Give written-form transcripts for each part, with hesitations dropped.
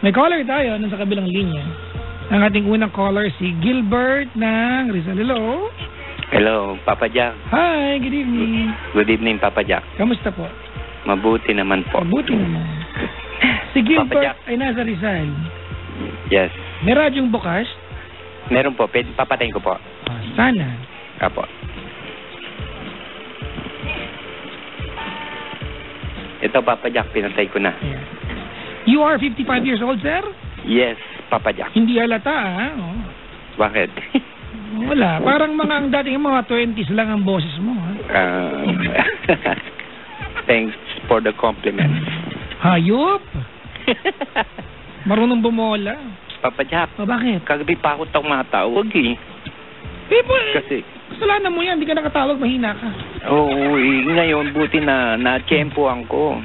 May caller tayo sa kabilang linya. Ang ating unang caller si Gilbert ng Rizal. Hello. Hello, Papa Jack. Hi, good evening. Good evening, Papa Jack. Kamusta po? Mabuti naman po. Mabuti naman. Si Gilbert ay nasa Rizal. Yes. May radyong bukas? Meron po. Papatayin ko po. Sana. Apo. Ito, Papa Jack, pinatay ko na. Yeah. You are 55 years old, sir? Yes, Papa Jack. Hindi halata, ha? Oh. Bakit? Wala. Parang ang dating mga 20s lang ang boses mo, ha? Thanks for the compliment. Hayop! Marunong bumola. Papa Jack. Bakit? Kagabi pa ako matawag eh. Kasi kasalanan mo yan. Hindi ka nakatawag. Mahina ka. Oo, ngayon buti na na-tsempohan ko.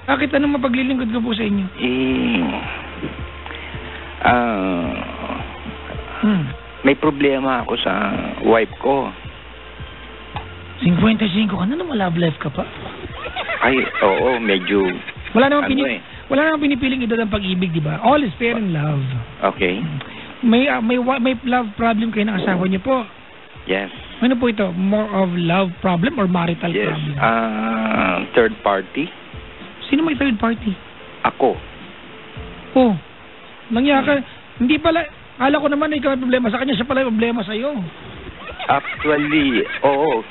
Bakit anong mapaglilingkod ko po sa inyo? May problema ako sa wife ko. 55 ka na naman, love life ka pa. Ay, oo, medyo... Wala namang pinipiling edad ang pag-ibig, di ba? All is fair in love. Okay. May love problem kayo ng asawa niyo po. Yes. Ano po ito? More of love problem or marital yes. problem? Third party. Sino may third party? Ako. Oh. Nangyari ka, hindi pala, akala ko naman ikaw may problema sa kanya, siya pala may problema sa'yo. Actually, oo.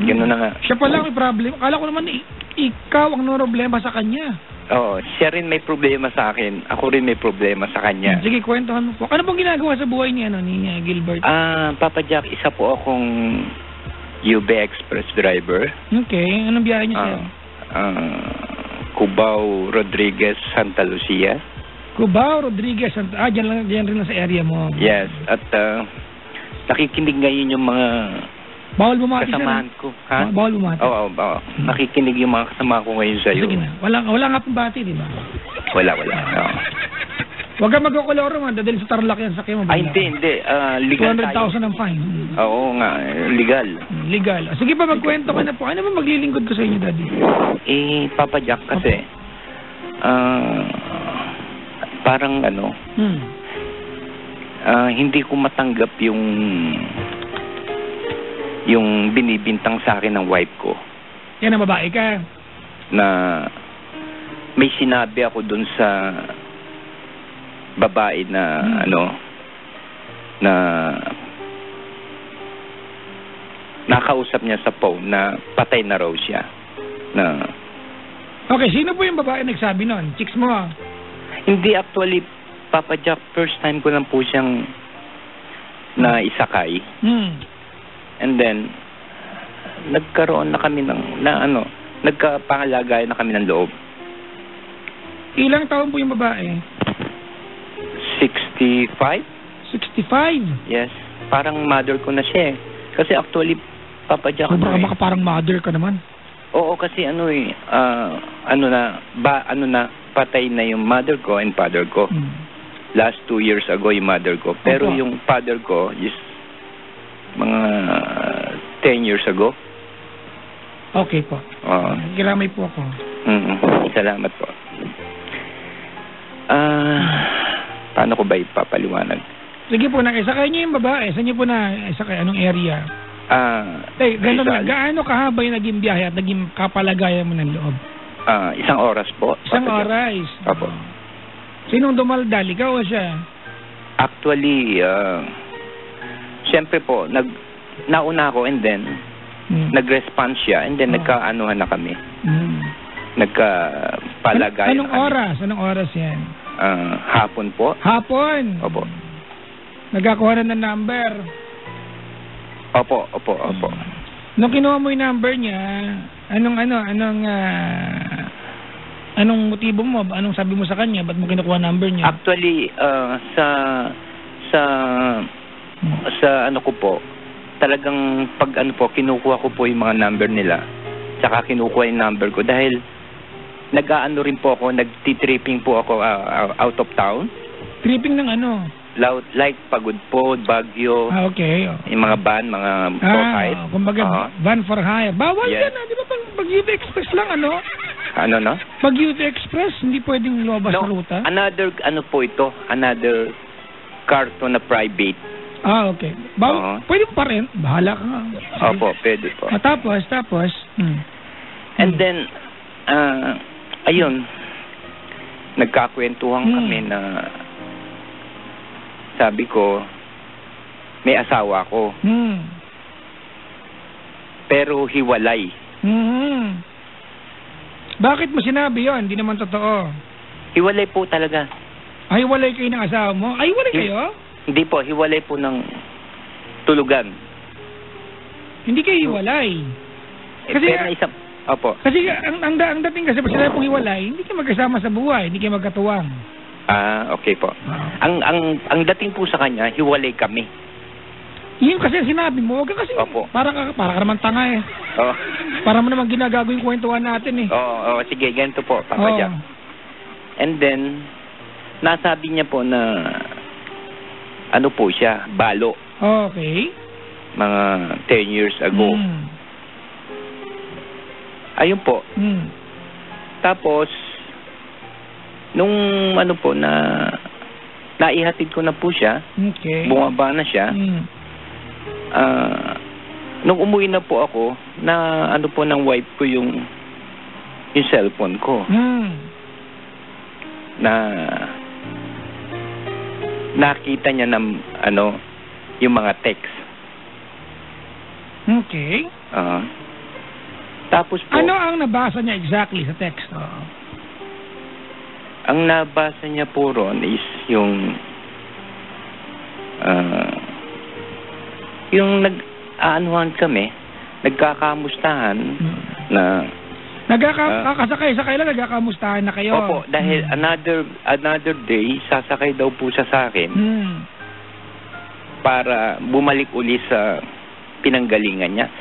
Gano'n na nga. Siya pala may problem. Akala ko naman ikaw ang problema sa kanya. Oo, siya rin may problema sa akin. Ako rin may problema sa kanya. Sige, kwentuhan mo po. Ano pong ginagawa sa buhay ni Gilbert? Papa Jack, isa po akong UB Express driver. Okay. Anong biyahe niyo sa'yo? Cubao, Rodriguez, Santa Lucia. Cubao, Rodriguez, dyan rin lang sa area mo. Yes, at nakikinig ngayon yung mga bawal bumati kasamahan ko. Ha? Bawal bumati. Oo. Nakikinig yung mga kasama ko ngayon sa'yo. Sige na. Wala nga pong bati, di ba? Wala. Oo. Huwag ka magkukuloro mo. Dadalhin sa Tarlac yan. Sakya mo. Ay, hindi. Legal 200,000 ang fine. Oo nga. Legal. Legal. Sige pa, magkwento ka na po. Ano ba maglilingkod ko sa inyo, Daddy? Papa Jack, kasi parang hindi ko matanggap yung binibintang sa akin ng wife ko. Yan ang babae ka? Na may sinabi ako dun sa babae na na nakausap niya sa phone na patay na raw siya. Okay, sino po yung babae nagsabi nun? Chicks mo? Hindi, actually, Papa Jack, first time ko lang po siyang naisakay. And then, nagkaroon na kami nagkapangalagayan na kami ng loob. Ilang taon po yung babae? 65? 65? Yes. Parang mother ko na siya eh. Kasi actually, Papa Jack... Baka parang mother ka naman. Oo, kasi patay na yung mother ko and father ko. Last 2 years ago yung mother ko. Pero yung father ko is mga 10 years ago. Okay po. Giramay po ako. Salamat po. Paano ko ba ipapaliwanag? Sige po, nakisakay niyo yung babae. Saan niyo po nakisakay? Anong area? Gano'n na. Gaano kahaba yung naging biyahe at naging kapalagayan mo ng loob? 1 oras po. 1 oras? Opo. Sinong dumaldal? Ikaw o siya? Actually, siyempre po, nauna ako and then nag-response siya and then nagkaanuhan na kami. Nagkapalagayan Anong oras? Anong oras yan? Hapon po. Hapon? Opo. Nagkakuha na ng number? Opo. Nung kinuha mo yung number niya, anong motibo mo? Anong sabi mo sa kanya? Ba't mo kinukuha number niya? Actually, sa ano ko po, talagang pag kinukuha ko po yung mga number nila, tsaka kinukuha yung number ko dahil nag-aano rin po ako, nagtitripping po ako out of town. Tripping ng ano? Like Pagudpod, Baguio. Okay. Yung mga van, mga for hire. Kumbaga, van for hire. Bawal yan, di ba? Pag UB Express lang, Ano, no? Pag Youth Express, hindi pwedeng lumabas No, sa ruta? another, ano po ito, another carton na private. Ah, okay. Oo. Pwede pa rin. Bahala ka nga. Sige. Opo, pwede po. Tapos. And then, ayun, nagkakwentuhan kami na sabi ko, may asawa ko. Pero hiwalay. Bakit mo sinabi yon? Hindi naman totoo. Hiwalay po talaga. Ay, hiwalay kayo ng asawa mo? Ay, hiwalay kayo? Hindi po, hiwalay po ng tulugan. Hindi kayo hiwalay. Kasi, pero isang, opo. Kasi ang dating kasi pag sila pong hiwalay, hindi kayo magkasama sa buhay, hindi kayo magkatuwang. Okay po. Ang dating po sa kanya, hiwalay kami. Yun kasi sinabi mo, wag ka kasi, Opo. para ka naman tanga eh. Oh. Para mo naman ginagago yung kwentuhan natin eh. Oo, sige, ganito po, Papa Jack. And then, nasabi niya po na, ano po siya, balo. Okay. Mga 10 years ago. Ayun po. Tapos, nung ano po, naihatid ko na po siya. Okay. Bumaba na siya. Nung umuwi na po ako, na ano po ng wife ko yung cellphone ko. Na nakita niya ng yung mga text. Okay. Tapos po, ano ang nabasa niya exactly sa text? Ang nabasa niya po ron is yung nag-aanuhan kami, nagkakamustahan na Kakasakay lang, nagkakamustahan na kayo. Opo, dahil another day, sasakay daw po siya sa akin para bumalik uli sa pinanggalingan niya.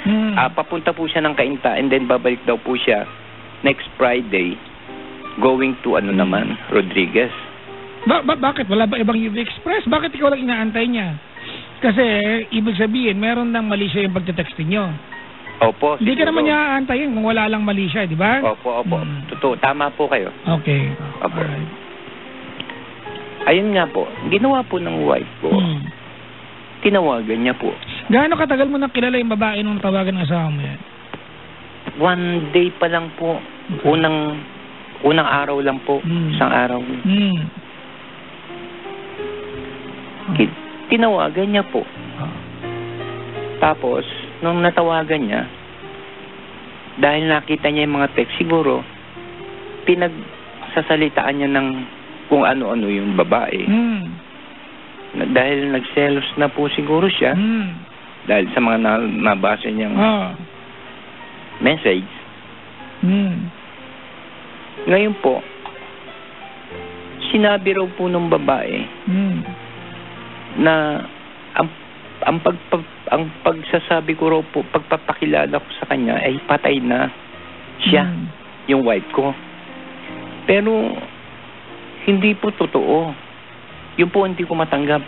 Papunta po siya ng Cainta and then babalik daw po siya next Friday going to Rodriguez. Bakit? Wala ba ibang UV Express? Bakit ikaw lang inaantay niya? Kasi, ibig sabihin, meron ng mali siya yung pagte-texting nyo. Opo. Hindi ka naman niya aantayin kung wala lang mali siya, di ba? Opo. Totoo. Tama po kayo. Okay. Opo. Alright. Ayun nga po. Ginawa po ng wife ko. Tinawagan niya po. Gaano katagal mo nang kilala yung babae nung tawagan ng asawa mo yan? 1 day pa lang po. Unang araw lang po. Isang araw. Tinawagan niya po. Tapos, nung natawagan niya, dahil nakita niya yung mga text, siguro, pinagsasalitaan niya ng kung ano-ano yung babae. Dahil nagselos na po siguro siya, dahil sa mga nabasa niyang message. Ngayon po, sinabi raw po ng babae na ang pagsasabi ko raw po, pagpapakilala ko sa kanya ay patay na siya, yung wife ko. Pero hindi po totoo. Yun po hindi ko matanggap.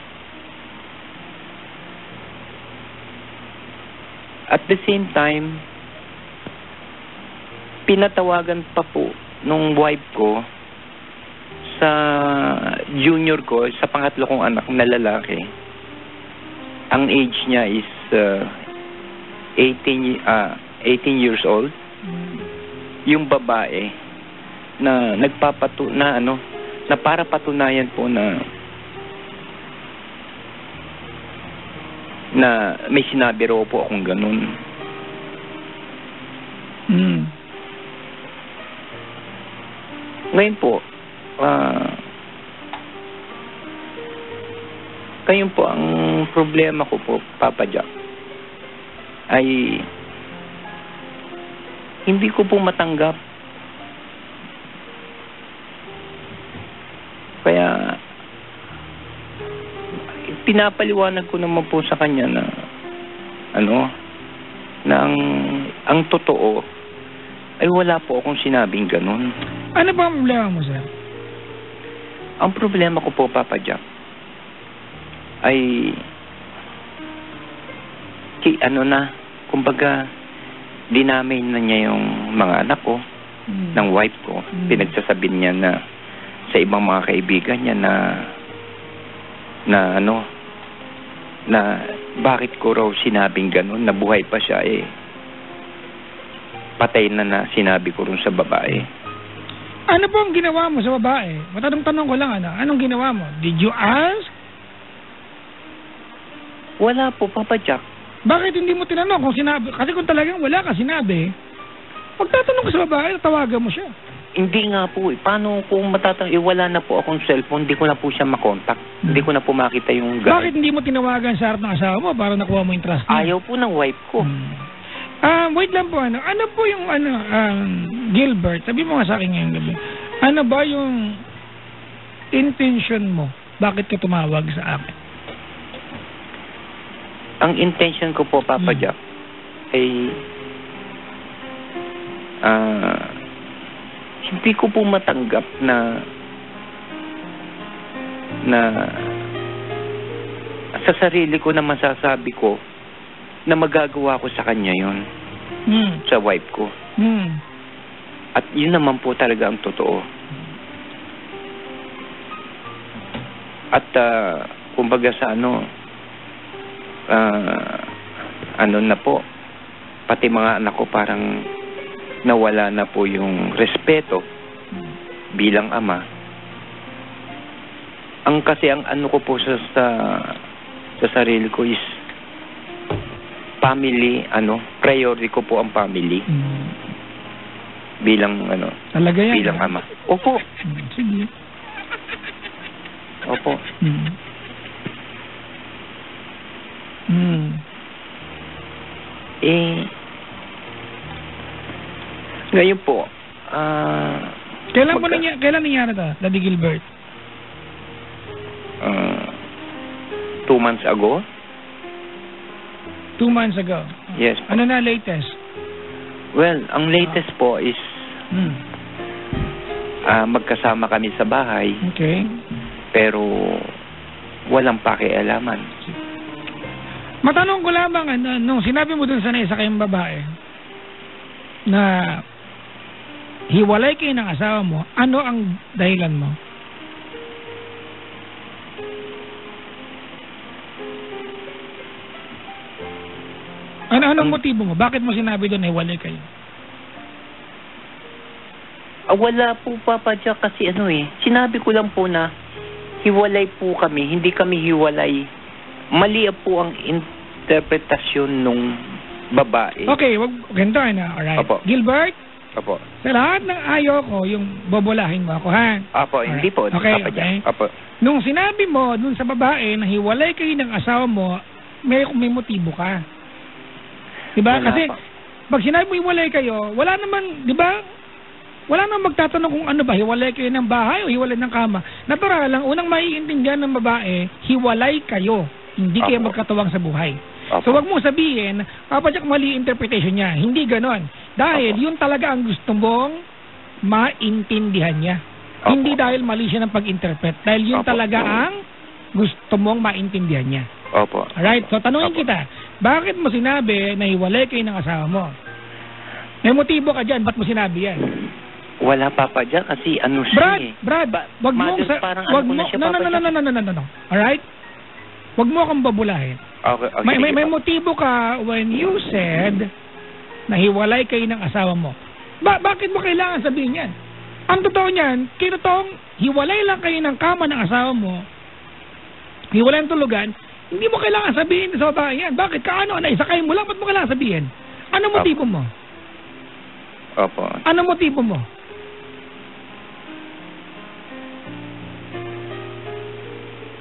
At the same time, pinatawagan pa po nung wife ko sa junior ko, sa pangatlo kong anak na lalaki. Ang age niya is 18 years old. Yung babae na na para patunayan po na may sinabi raw po akong ganun. Ngayon po, ngayon po, ang problema ko po, Papa Jack, ay hindi ko po matanggap. Kaya, pinapaliwanag ko naman po sa kanya na, na ang totoo, ay wala po akong sinabing ganun. Ano ba ang problema mo, sir? Ang problema ko po, Papa Jack, ay kumbaga dinamay na niya yung mga anak ko. ng wife ko. Pinagsasabi niya na sa ibang mga kaibigan niya na bakit ko raw sinabing ganun, na buhay pa siya patay na sinabi ko rin sa babae. Ano po ang ginawa mo sa babae? Matanong ko lang, anong ginawa mo? Did you ask? Wala po, Papa Jack. Bakit hindi mo tinanong kung sinabi? Kasi kung talagang wala ka sinabi, magtatanong ka sa babae, tawagan mo siya. Hindi nga po. Paano kung wala na po akong cellphone, hindi ko na po siya makontak. Hindi ko na po makita yung guard. Bakit hindi mo tinawagan sa harap ng asawa mo para nakuha mo yung trust niya? Ayaw po ng wife ko. Wait lang po, ano po yung Gilbert, sabi mo nga sa akin ngayong gabi, ano ba yung intention mo? Bakit ka tumawag sa akin? Ang intention ko po, Papa Jack, ay hindi ko po matanggap na sa sarili ko na masasabi ko na magagawa ko sa kanya yun. Sa wife ko. At yun naman po talaga ang totoo. At kumbaga sa na po, pati mga anak ko parang nawala na po yung respeto bilang ama. Kasi ang ko po sa sarili ko is family, priority ko po ang family. Bilang talaga yan, bilang ama. Opo. Sige. Opo. Ngayon po, kailan nangyari ito, Daddy Gilbert? 2 months ago. 2 months ago? Yes. Ano na latest? Well, ang latest po is magkasama kami sa bahay. Okay. Pero walang pakialaman. Matanong ko lamang, nung sinabi mo dun sa isa kayong babae na hiwalay kayo ng asawa mo, ano ang dahilan mo? Anong motibo mo? Bakit mo sinabi doon na hiwalay kayo? Wala po, Papa Jack, kasi sinabi ko lang po na hiwalay po kami, hindi kami hiwalay. Mali po ang interpretasyon nung babae. Okay, ganito alright. Opo. Gilbert? Opo. Sa lahat ng ayaw ko, yung bobolahin mo ako, ha? Opo, alright. Hindi po, okay, Papa Jack. Opo. Nung sinabi mo dun sa babae na hiwalay kayo ng asawa mo, may motibo ka. Diba? Kasi, pag sinabi mo hiwalay kayo, wala naman, diba? Wala naman magtatanong kung ano ba, hiwalay kayo ng bahay o hiwalay ng kama. Natural lang, unang maiintindihan ng babae, hiwalay kayo. Hindi kayo magkatuwang sa buhay. So, wag mo sabihin, Papa Jack, mali interpretation niya. Hindi ganon. Dahil yun talaga ang gusto mong maintindihan niya. Hindi dahil mali siya ng pag-interpret. Dahil yun talaga ang gusto mong maintindihan niya. Opo. Alright, so tanungin kita, bakit mo sinabi na hiwalay kayo ng asawa mo? May motibo ka dyan, ba't mo sinabi yan? Wala, Papa Jack, kasi siya Brad, wag mo alright? Wag mo akong babulahin. Okay, may motibo ka when you said na hiwalay kayo ng asawa mo. Bakit mo kailangan sabihin yan? Ang totoo niyan, totoong hiwalay lang kayo ng kama ng asawa mo, hiwalay ang tulugan, hindi mo kailangan sabihin sa babae yan. Bakit? Isakay mo lang, ba't mo kailangan sabihin? Ano motibo mo? Opo. Ano motibo mo?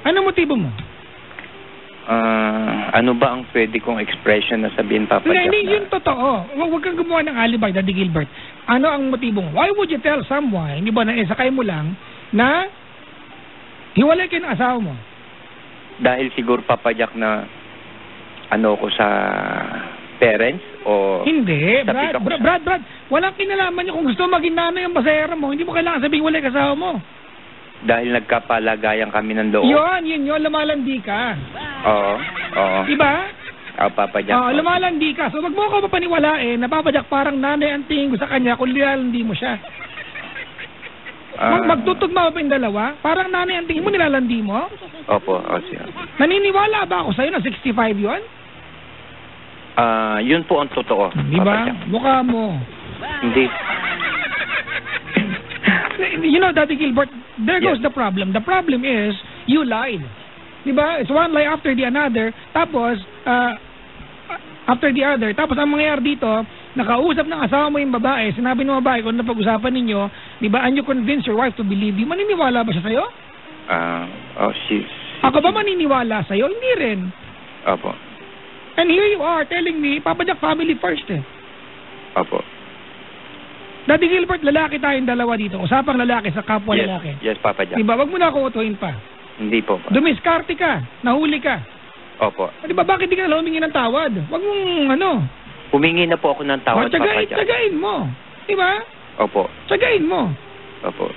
Ano motibo mo? Ano ba ang pwede kong expression na sabihin, Papa Jack? Hindi, yun totoo. Huwag kang gumawa ng alibay, Daddy Gilbert. Ano ang motibo mo? Why would you tell someone, hindi ba, na isakay mo lang, na hiwalay kayo ng asawa mo? Dahil siguro, Papa Jack, na ko sa parents o hindi, Brad, walang kinalaman niyo. Kung gusto maging nanay ang basera mo, hindi mo kailangan sabihin wala kasawa mo. Dahil nagkapalagayan kami ng loob. Yun, lumalandi ka. Oo. Diba? Papa Jack po. Lumalandi ka. So, wag mo ako papaniwalain na Papa Jack parang nanay ang tingin ko sa kanya kung nilalandi mo siya. Magtutugma pa yung dalawa? Parang nanay ang tingin mo, nilalandi mo? Opo, sir. Naniniwala ba ako sa'yo na 65 yun? Yun po ang totoo. Di ba? Mukha mo. Hindi. You know, Daddy Gilbert, there goes the problem. The problem is, you lied. Di ba? It's one lie after the another. Tapos, after the other. Tapos, ang mangyayari dito, nakausap ng asawa mo yung babae, sinabi ng babae kung napag-usapan ninyo, di ba, and you convince your wife to believe you, maniniwala ba siya sa'yo? Ako ba maniniwala sa'yo? Hindi rin. Opo. And here you are telling me, Papa Jack, family first eh. Opo. Daddy Gilbert, lalaki tayong dalawa dito. Usapang lalaki sa kapwa lalaki. Yes, Papa Jack. Diba, wag mo na ako utuhin pa. Hindi po. Dumiskarte ka. Nahuli ka. Opo. Diba, bakit di ka na humingi ng tawad? Wag mong Humingi na po ako ng tawad, Papa Jack. Tsagain mo. Diba? Opo. Tsagain mo. Opo.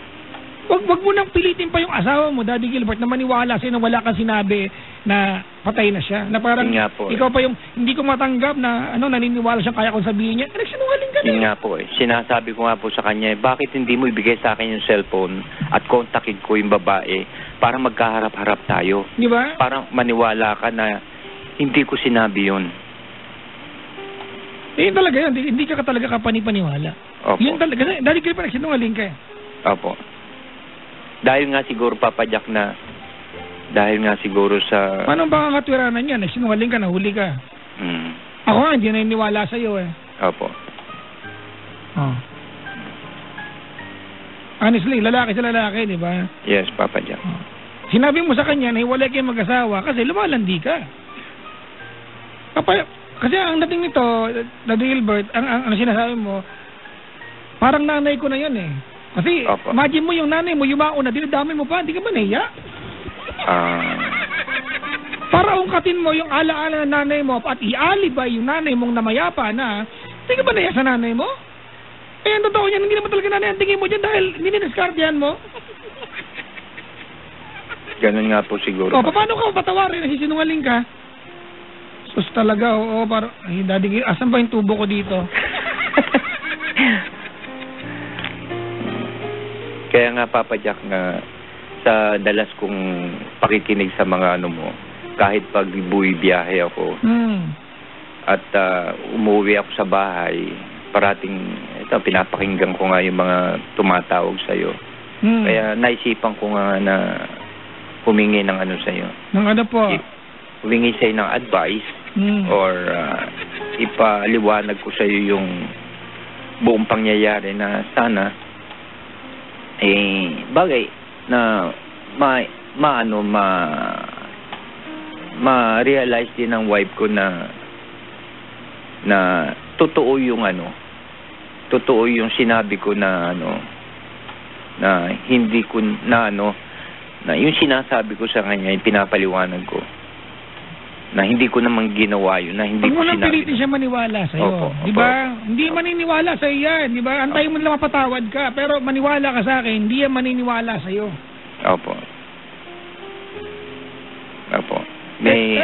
Wag mo nang pilitin pa yung asawa mo, Daddy Gilbert, na maniwala sa'yo na wala kang sinabi na patay na siya. Na parang ikaw pa yung hindi ko matanggap na naniniwala siya kaya kung sabihin niya. Nagsinungaling ka na. Yun nga po eh. Sinasabi ko nga po sa kanya, bakit hindi mo ibigay sa akin yung cellphone at kontakin ko yung babae para magkaharap-harap tayo. Di ba? Parang maniwala ka na hindi ko sinabi yun. Yun talaga yun. Hindi ka talaga kapanipaniwala. Opo. Yun talaga. Daddy Gilbert, nagsinungaling ka eh. Opo. Dahil nga siguro, Papa Jack, dahil nga siguro sa... Paano ba ang katwiranan niya? Nagsinungaling ka, nahuli ka. Ako nga, hindi naniniwala sa'yo eh. Opo. Honestly, lalaki sa lalaki, di ba? Yes, Papa Jack. Sinabi mo sa kanya na hiwalay kayo mag-asawa kasi lumalandi ka. Kasi ang dating nito, Daddy Gilbert, ang sinasabi mo, parang nanay ko na yun eh. Kasi, imagine mo yung nanay mo, yumao na, dinadami mo pa, hindi ka ba nahiya? Para ungkatin mo yung alaala ng nanay mo at ialibay yung nanay mong namayapa na, hindi ka ba nahiya sa nanay mo? Eh, ang totoo niyan, hindi naman talaga nanay ang tingin mo dyan dahil niniskardihan mo. Ganun nga po siguro. Paano ka patawarin na sisinungaling ka? Sus talaga, parang, ay, Daddy, asan ba yung tubo ko dito? Kaya nga, Papa Jack, nga sa dalas kong pakikinig sa mga mo, kahit pag biyahe ako, at umuwi ako sa bahay, parating, pinapakinggan ko nga yung mga tumatawag sa'yo. Kaya naisipan ko nga na humingi ng sa'yo. Ng ano po? Humingi sa'yo ng advice or ipaliwanag ko sa'yo yung buong pangyayari na sana bagay na ma-realize din ng wife ko na totoo yung totoo yung sinabi ko na na hindi ko na yung sinasabi ko sa kanya, yung pinapaliwanag ko na hindi ko naman ginawa yun, na hindi ko sinabi. Huwag mo nang pilitin siya maniwala sa'yo. Di ba? Hindi maniniwala sa'yo yan. Di ba? Antayin mo lang mapatawad ka. Pero maniwala ka sa akin, hindi yan maniniwala sa'yo. Opo.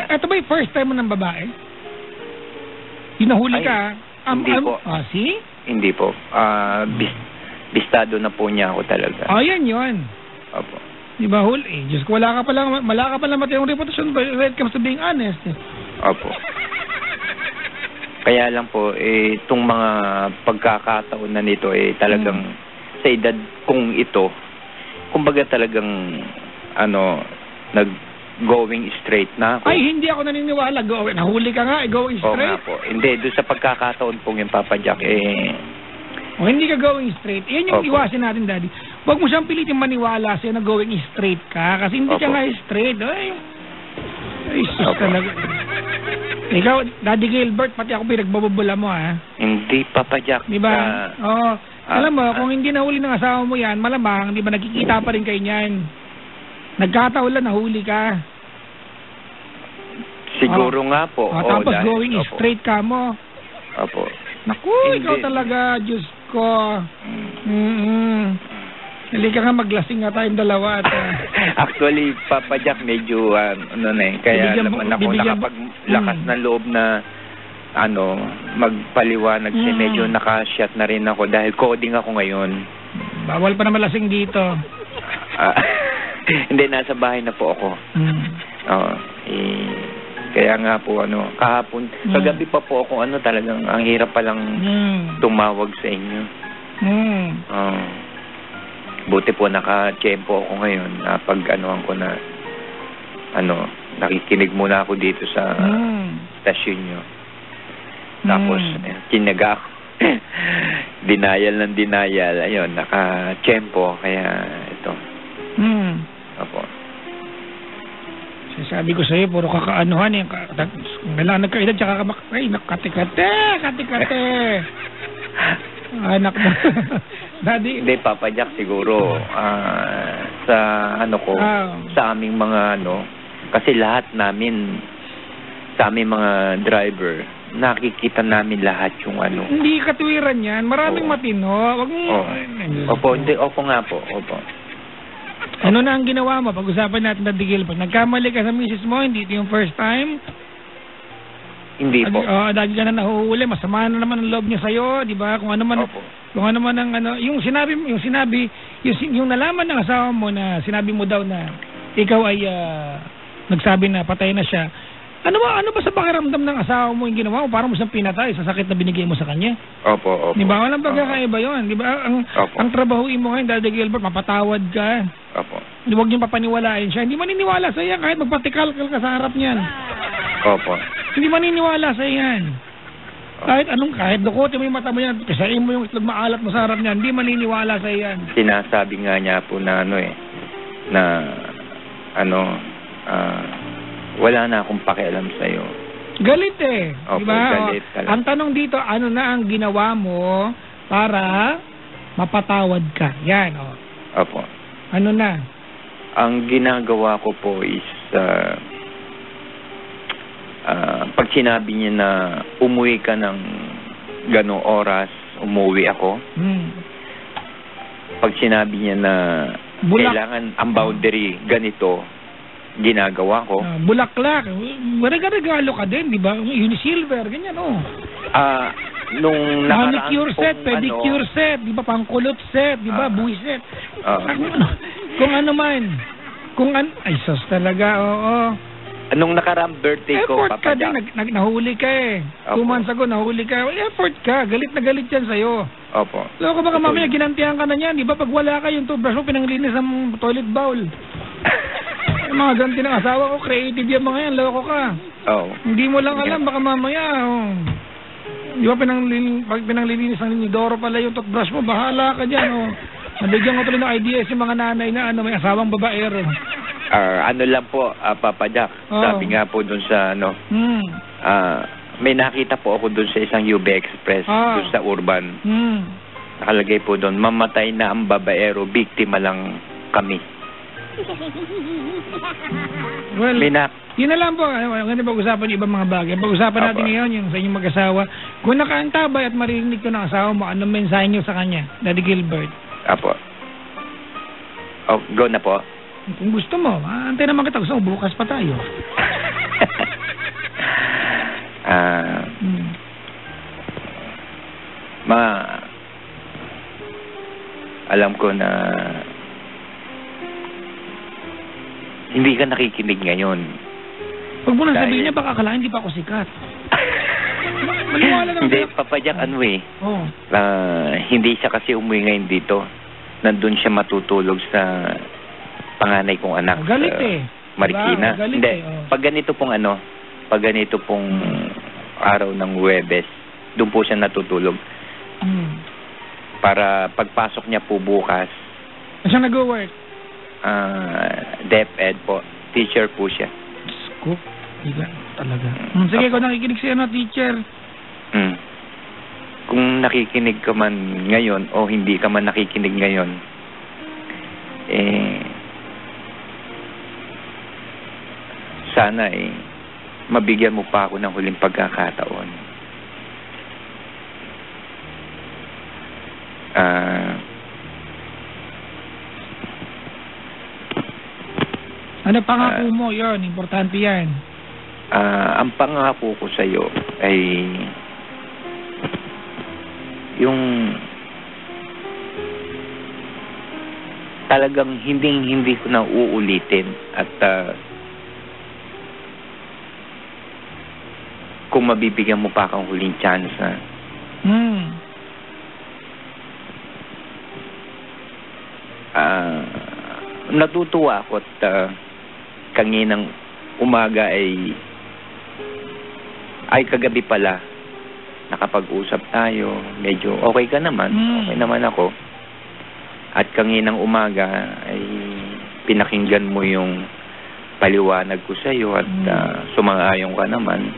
Ito ba yung first time mo ng babae? Yung nahuli ka? Hindi po. See? Hindi po. Bistado na po niya ako talaga. Yan yun. Opo. Di ba, Diyos ko, wala ka palang matayong reputasyon when it comes to being honest. Opo. Kaya lang po, itong mga pagkakataon na nito, talagang sa edad kong ito, kumbaga talagang, nag-going straight na ako. Ay, hindi ako naniniwala. Nahuli ka nga, going straight. Oo nga po. Hindi, doon sa pagkakataon pong yung Papa Jack, hindi ka going straight. Yan yung iwasin natin, Daddy. Huwag mo siyang pilitin maniwala sa'yo na going straight ka. Kasi hindi ka nga straight. Ay, sus talaga. Ikaw, Daddy Gilbert, pati ako pinagbababula mo, ha? Hindi, Papa Jack. Di ba? Alam mo, kung hindi nahuli ng asawa mo yan, malamang, di ba, nagkikita pa rin kayo niyan. Nagkataon lang, nahuli ka. Siguro nga po. Tapos going straight ka mo. Opo. Naku, ikaw talaga, Diyos ko. Halika nga, maglasing nga tayong dalawa at Actually, Papa Jack, medyo kaya naman ako nakapaglakas ng loob na magpaliwanag kasi medyo nakashot na rin ako dahil coding ako ngayon. Bawal pa na malasing dito. Hindi, nasa bahay na po ako. Kaya nga po kahapon, kagabi pa po ako talagang ang hirap palang tumawag sa inyo. Buti po naka-tempo ako ngayon pag ko na nakikinig muna ako dito sa stasyon nyo. Tapos kinaga ako. Denial ng denial. Ayun, naka-tempo. Kaya ito. Opo. Sabi ko sa'yo, puro kakaanuhan eh. Kailangan nagkaedad, tsaka kate-kate. Anak mo. Daddy. Hindi, Papa Jack, siguro, sa sa aming mga kasi lahat namin, sa aming mga driver, nakikita namin lahat yung Hindi katuwiran yan. Maraming matino. Wag mo. Opo, hindi. Opo nga po. Opo. Ano na ang ginawa mo? Pag-usapan natin na Digil. Pag nagkamali ka sa misis mo, hindi ito yung first time. Hindi po. Dahil ka na nahuhuli. Masama na naman ang loob niya sa'yo. Di ba? Kung ano man ang yung yung nalaman ng asawa mo na sinabi mo daw na ikaw ay nagsabi na patay na siya. Ano ba sa pakiramdam ng asawa mo yung ginawa mo? Parang mo siyang pinatay sa sakit na binigay mo sa kanya. Opo. Di ba? Walang pagkakaiba yun. Di ba? Ang trabahuin mo ngayon, Daddy Gilbert, mapatawad ka. Opo. Huwag niyong papaniwalain siya. Hindi maniniwala sa iya kahit magpatikal-kal ka sa harap niyan. Opo. Hindi maniniwala sa iyan. Kahit dukotin mo yung mata mo yan, kasain mo yung itlog maalat mo sa harap niyan, hindi maniniwala sa iyan. Sinasabi nga niya po na wala na akong pakialam sa'yo. Galit eh. Opo, diba? Galit. Ang tanong dito, ano na ang ginawa mo para mapatawad ka? Yan, Opo. Ano na? Ang ginagawa ko po is pag sinabi niya na umuwi ka ng ganong oras, umuwi ako. Pag sinabi niya na kailangan ang boundary ganito, ginagawa ko. Bulaklak. Regalo ka din, di ba? Unisilver, ganyan, Nung nakaraan manicure set, pedicure set, di ba? Pangkulot set, di ba? Buwi set. Kung ano man. Ay, sus talaga, oo. Nung nakaraang birthday ko, Papa Jack. Effort ka din, nahuli ka eh. 2 months ago, nahuli ka. Effort ka, galit na galit yan sa'yo. Opo. Loko baka mamaya ginantihan ka na yan, di ba? Pag wala ka, yung toothbrush mo, pinanglinis ang toilet bowl. Yung mga ganti ng asawa ko, creative yung mga yan, loko ka. Hindi mo lang alam, baka mamaya, di ba pag pinanglilinis ng Linidoro pala yung toothbrush mo, bahala ka dyan, Nabigyan ko tuloy ng ideas yung mga nanay na may asawang babaero. Lang po, Papa Jack, sabi nga po dun sa may nakita po ako dun sa isang UB Express, dun sa Urban. Nakalagay po dun, mamatay na ang babaero, biktima lang kami. Well, yun na lang po. Ganun pag-usapan yung ibang mga bagay. Pag-usapan natin ngayon yung sa inyong mag-asawa. Kung nakaantabay at marinig ko ng asawa mo, anong mensahe niyo sa kanya, Daddy Gilbert? Apo. Go na po. Kung gusto mo, antay naman kita. Gusto mo, bukas pa tayo. Alam ko na hindi ka nakikinig ngayon. Huwag mo na sabihin niya, baka akalain hindi pa ako sikat. Hindi, Papa Jack, hindi siya kasi umuwi ngayon dito. Nandun siya matutulog sa panganay kong anak. Galit eh. Marikina. Galit hindi, pag ganito pong araw ng Huwebes, doon po siya natutulog. Para pagpasok niya po bukas. Siya nag-work? DepEd po. Teacher po siya. Scoop? Higa talaga. Sige, kung nakikinig siya teacher. Kung nakikinig ka man ngayon o hindi ka man nakikinig ngayon, sana mabigyan mo pa ako ng huling pagkakataon. Ano pangako mo? Yun, importante yan. Ang pangako ko sa'yo ay yung talagang hindi ko na uulitin at kung mabibigyan mo pa akong huling chance na natutuwa ako at kaninang umaga ay kagabi pala nakapag-usap tayo, medyo okay ka naman, okay naman ako. At kaninang umaga ay pinakinggan mo yung paliwanag ko sa iyo at sumang-ayon ka naman.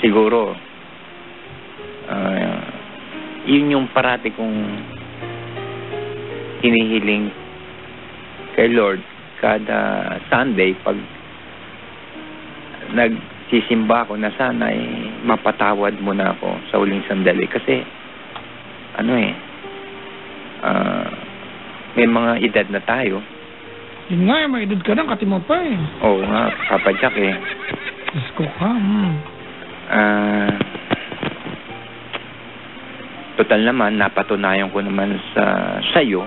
Siguro yun yung parati kong hinihiling kay Lord kada Sunday pag nagsisimba ako na sana mapatawad mo na ako sa huling sandali kasi may mga edad na tayo. Yun nga, may edad ka na, kati mo pa Oo nga, Papa Jack Diyos ko ka. Total naman, napatunayan ko naman sa'yo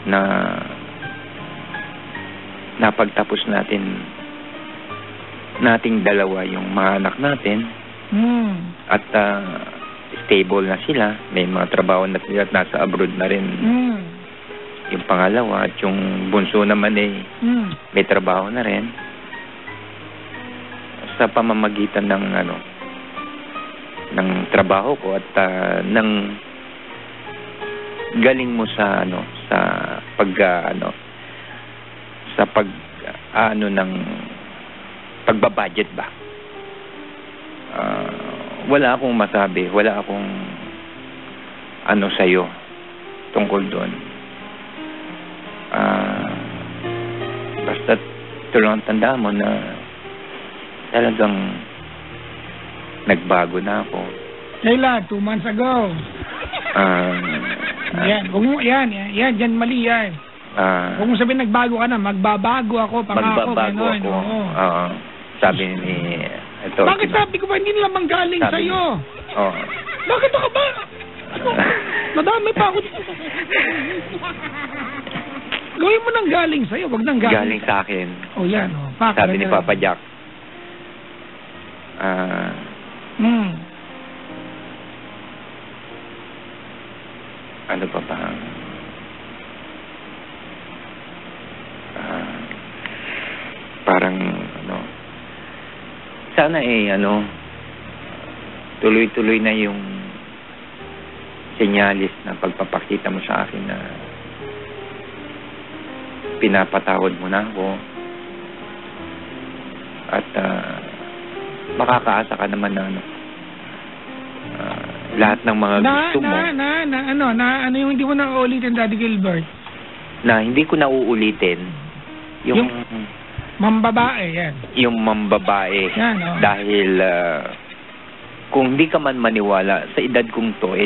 na napagtapos nating dalawa yung mga anak natin at stable na sila, may mga trabaho na sila at nasa abroad na rin yung pangalawa at yung bunso naman may trabaho na rin sa pamamagitan ng trabaho ko at ng galing mo sa sa ng pagbabudget ba. Wala akong masabi, wala akong sa'yo tungkol doon. Basta tulungan tandaan mo na talagang nagbago na ako. Kailan? 2 months ago. Yan, dyan mali yan. Huwag mo sabihin nagbago ka na, magbabago ako, pangako. Magbabago ako. Oo. Sabi ni ito. Bakit sabi ko ba hindi nila manggaling sa'yo? Oo. Bakit ako ba? Madami pa ako. Gawin mo nang galing sa'yo, wag nang galing. Galing sa akin. Yan. Sabi ni Papa Jack. Ano pa ba? Parang sana tuloy-tuloy na yung senyalis na pagpapakita mo sa akin na pinapatawad mo na ako at makakaasa ka naman na lahat ng mga gusto mo yung hindi mo na uulitin, Daddy Gilbert, na hindi ko na uulitin yung mambabae yan. Yung mambabae yan, dahil kung hindi ka man maniwala sa edad kong to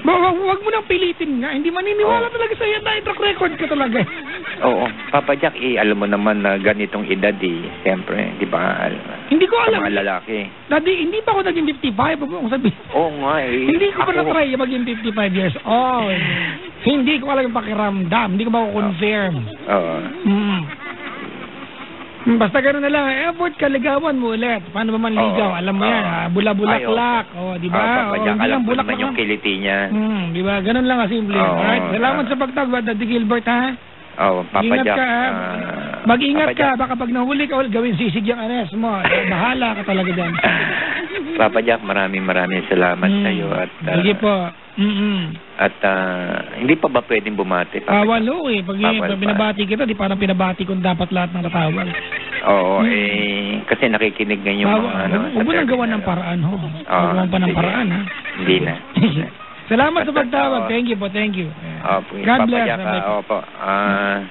wag mo nang pilitin nga, hindi maniniwala talaga sa iyo dahil track record ka talaga. Oo, Papa Jack alam mo naman na ganitong edad siyempre, di ba? Hindi ko alam. Sa mga lalaki. Daddy, hindi pa ako naging 55, huwag mo sabihin. Oo nga hindi ko pa na-try maging 55 years old. Hindi ko alam yung pakiramdam, hindi ko ba confirm. Oo. Basta gano'n na lang, effort ka, ligawan mo ulit. Paano ba man ligaw? Alam mo yan, bula-bulaklak. Di ba? Hindi lang bulaklak yung kiliti niya. Di ba? Gano'n lang kasimple. Alright? Salamat sa pagtawag, Daddy Gilbert, ha? Papa Jack. Mag-ingat ka, baka pag nahuli ka ulit, gawin sisig yung anes mo. Bahala ka talaga dyan. Papa Jack, maraming salamat sa iyo at sige po. At hindi pa ba pwedeng bumati? Walo pag binabati kita, di parang pinabati kung dapat lahat ng tatawag. Oo, kasi nakikinig ngayon yung mga huwag mo nang gawa ng paraan, ho. Huwag mo pa ng paraan, ha? Hindi na. Salamat sa pagtawag. Thank you po, thank you. God bless. Opo.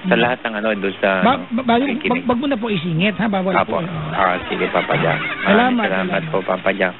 Sa lahat ng doon sa wag mo na po isingit, ha? Bawal po. Sige, Papa Jack. Salamat po, Papa Jack.